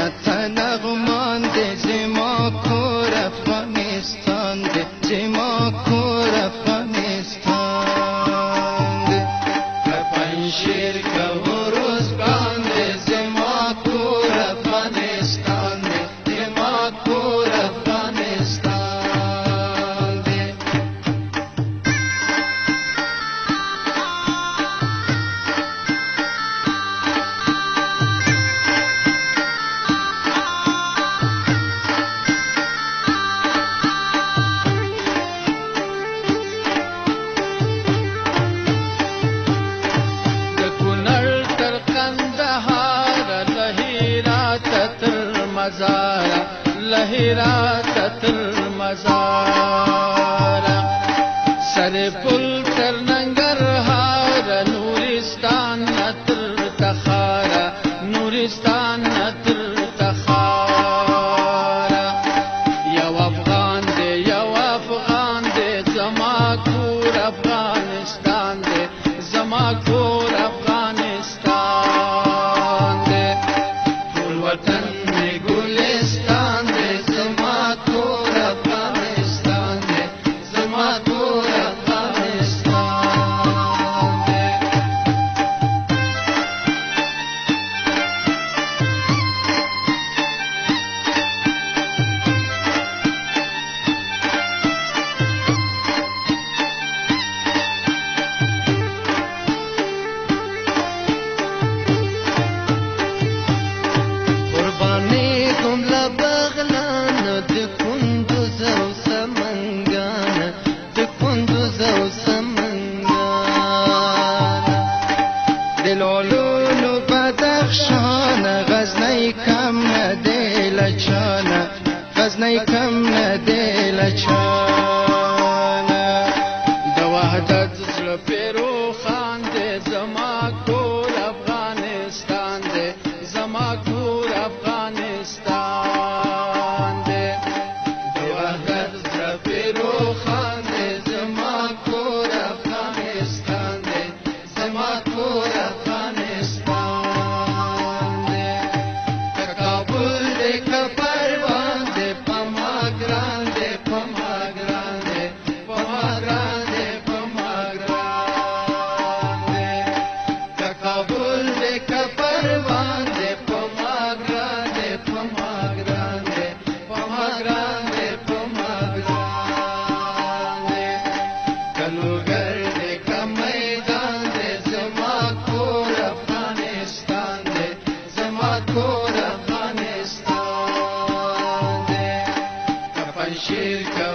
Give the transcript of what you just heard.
راته نغمان ده زما کور افغانستان ده زما کور افغانستان ده پنشیر که روز باندې زما کور افغانستان ده زما کور افغانستان ده لهرات تر مزارا سر پل تر ننګرهار نورستان تر تخارا نورستان تر تخارا یو افغان دې یو افغان دې زما کور افغانستان دې زما کور افغانستان دې ټول وطن دې ګلستان دې زما کور افغانستان دې زما کور افغانستان دې قرباني کوم له بغلان د کندوز او سمنګان د کندوز او سمنګان د لولو بدخشان غزنی کم نه دی له چانه غزنی کم نه دی له چانه د وحدت زړه پیرو خان دی زما کور افغانستان دی زما کور افغانستان دی د وحدت زړه پیرو خان دی زما کور افغانستان دی زما کور افغانستان دی که کابل دی که پروان دی په ما ګران دی په ما ګران دی په ما ګران دی په ما ګران دی که کابل دی که پروان دی په ما ګران دی په ما ګران دی په ما ګران دی په ما ګران دی که لوګر دی که میدان دی زما کور افغانستان دی زما کور افغانستان دی که پنشیر که